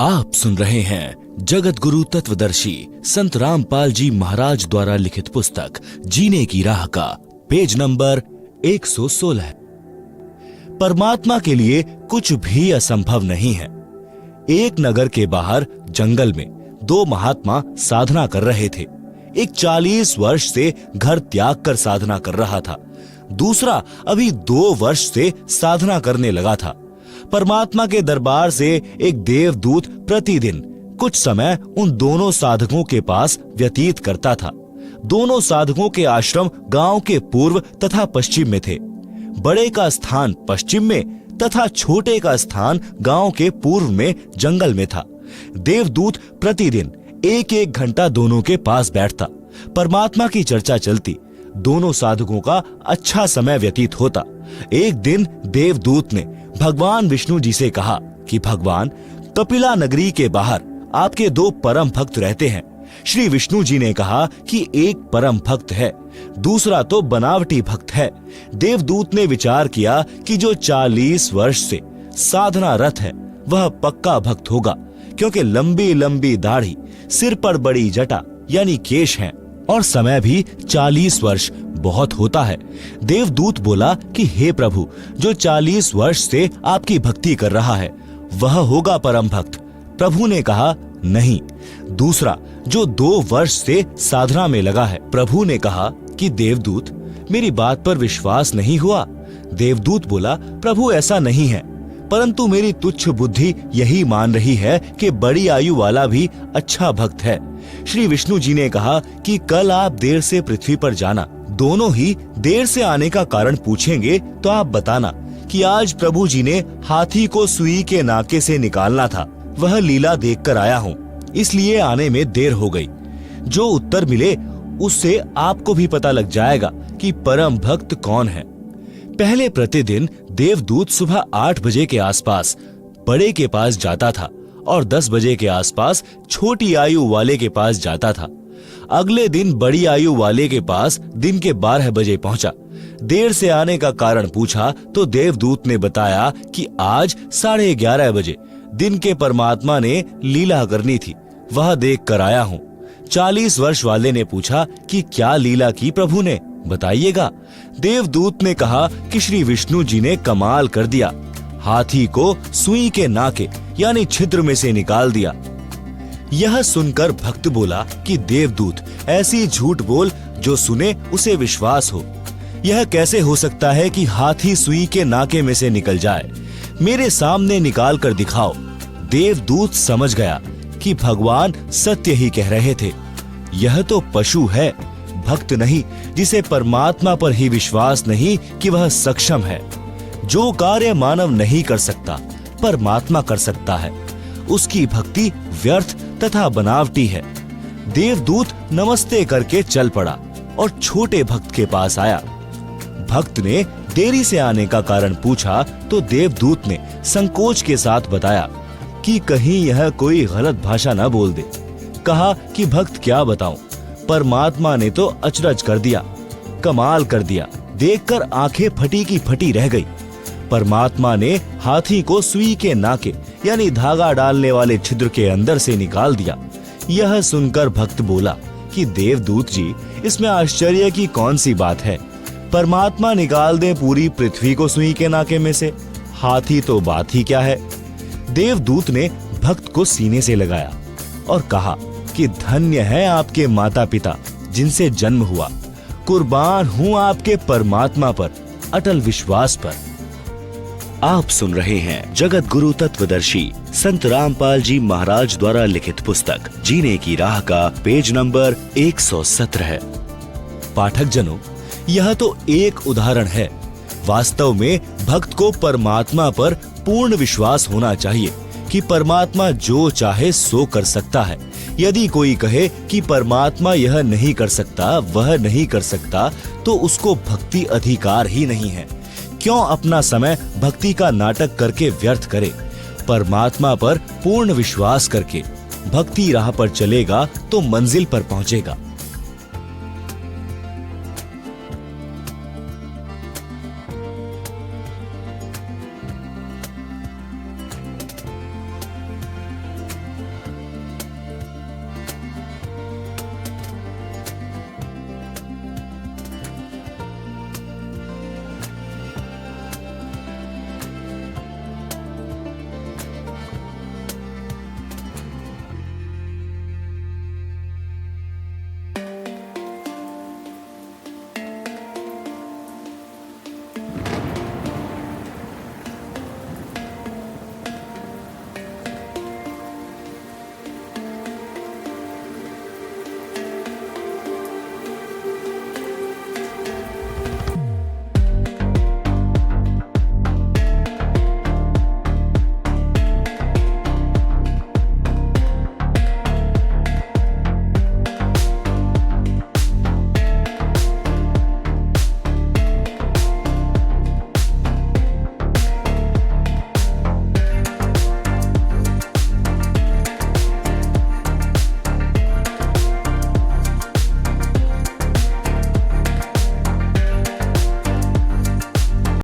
आप सुन रहे हैं जगत गुरु तत्वदर्शी संत रामपाल जी महाराज द्वारा लिखित पुस्तक जीने की राह का पेज नंबर 116। परमात्मा के लिए कुछ भी असंभव नहीं है। एक नगर के बाहर जंगल में दो महात्मा साधना कर रहे थे। एक 40 वर्ष से घर त्याग कर साधना कर रहा था, दूसरा अभी 2 वर्ष से साधना करने लगा था। परमात्मा के दरबार से एक देवदूत प्रतिदिन कुछ समय उन दोनों साधकों के पास व्यतीत करता था। दोनों साधकों के आश्रम गांव के पूर्व तथा पश्चिम में थे। बड़े का स्थान पश्चिम में तथा छोटे का स्थान गांव के पूर्व में जंगल में था। देवदूत प्रतिदिन 1-1 घंटा दोनों के पास बैठता। परमात्मा की चर्चा चलती, दोनों साधकों का अच्छा समय व्यतीत होता। एक दिन देवदूत ने भगवान विष्णु जी से कहा कि भगवान, कपिला नगरी के बाहर आपके 2 परम भक्त रहते हैं। श्री विष्णु जी ने कहा कि एक परम भक्त है, दूसरा तो बनावटी भक्त है। देवदूत ने विचार किया कि जो 40 वर्ष से साधना रत है वह पक्का भक्त होगा, क्योंकि लंबी लंबी दाढ़ी, सिर पर बड़ी जटा यानी केश हैं और समय भी 40 वर्ष बहुत होता है। देवदूत बोला कि हे प्रभु, जो 40 वर्ष से आपकी भक्ति कर रहा है वह होगा परम भक्त। प्रभु ने कहा नहीं, दूसरा जो 2 वर्ष से साधना में लगा है। प्रभु ने कहा कि देवदूत, मेरी बात पर विश्वास नहीं हुआ। देवदूत बोला, प्रभु ऐसा नहीं है, परंतु मेरी तुच्छ बुद्धि यही मान रही है कि बड़ी आयु वाला भी अच्छा भक्त है। श्री विष्णु जी ने कहा कि कल आप देर से पृथ्वी पर जाना। दोनों ही देर से आने का कारण पूछेंगे तो आप बताना कि आज प्रभु जी ने हाथी को सुई के नाके से निकालना था, वह लीला देखकर आया हूँ, इसलिए आने में देर हो गई। जो उत्तर मिले उससे आपको भी पता लग जाएगा कि परम भक्त कौन है। पहले प्रतिदिन देवदूत सुबह 8 बजे के आसपास बड़े के पास जाता था और 10 बजे के आसपास छोटी आयु वाले के पास जाता था। अगले दिन बड़ी आयु वाले के पास दिन के 12 बजे पहुंचा। देर से आने का कारण पूछा तो देवदूत ने बताया कि आज 11:30 बजे दिन के परमात्मा ने लीला करनी थी, वह देख कर आया हूँ। 40 वर्ष वाले ने पूछा कि क्या लीला की प्रभु ने, बताइएगा। देवदूत ने कहा कि श्री विष्णु जी ने कमाल कर दिया, हाथी को सुई के नाके यानी छिद्र में से निकाल दिया। यह सुनकर भक्त बोला कि देवदूत, ऐसी झूठ बोल जो सुने उसे विश्वास हो। यह कैसे हो सकता है कि हाथी सुई के नाके में से निकल जाए? मेरे सामने निकाल कर दिखाओ। देवदूत समझ गया कि भगवान सत्य ही कह रहे थे। यह तो पशु है, भक्त नहीं, जिसे परमात्मा पर ही विश्वास नहीं कि वह सक्षम है। जो कार्य मानव नहीं कर सकता परमात्मा कर सकता है, उसकी भक्ति व्यर्थ तथा बनावटी है। देवदूत नमस्ते करके चल पड़ा और छोटे भक्त के पास आया। भक्त ने देरी से आने का कारण पूछा तो देवदूत ने संकोच के साथ बताया कि कहीं यह कोई गलत भाषा न बोल दे। कहा कि भक्त क्या बताऊं, परमात्मा ने तो अचरज कर दिया, कमाल कर दिया। देखकर आंखें फटी की फटी रह गई। परमात्मा ने हाथी को सुई के नाके यानी धागा डालने वाले छिद्र के अंदर से निकाल दिया। यह सुनकर भक्त बोला कि देवदूत जी, इसमें आश्चर्य की कौन सी बात है? परमात्मा निकाल दे पूरी पृथ्वी को सुई के नाके में से, हाथी तो बात ही क्या है। देवदूत ने भक्त को सीने से लगाया और कहा कि धन्य है आपके माता पिता जिनसे जन्म हुआ। कुर्बान हूँ आपके परमात्मा पर, अटल विश्वास पर। आप सुन रहे हैं जगत गुरु तत्वदर्शी संत रामपाल जी महाराज द्वारा लिखित पुस्तक जीने की राह का पेज नंबर 117। पाठक जनों, यह तो एक उदाहरण है। वास्तव में भक्त को परमात्मा पर पूर्ण विश्वास होना चाहिए कि परमात्मा जो चाहे सो कर सकता है। यदि कोई कहे कि परमात्मा यह नहीं कर सकता, वह नहीं कर सकता, तो उसको भक्ति अधिकार ही नहीं है। क्यों अपना समय भक्ति का नाटक करके व्यर्थ करे? परमात्मा पर पूर्ण विश्वास करके भक्ति राह पर चलेगा तो मंजिल पर पहुंचेगा।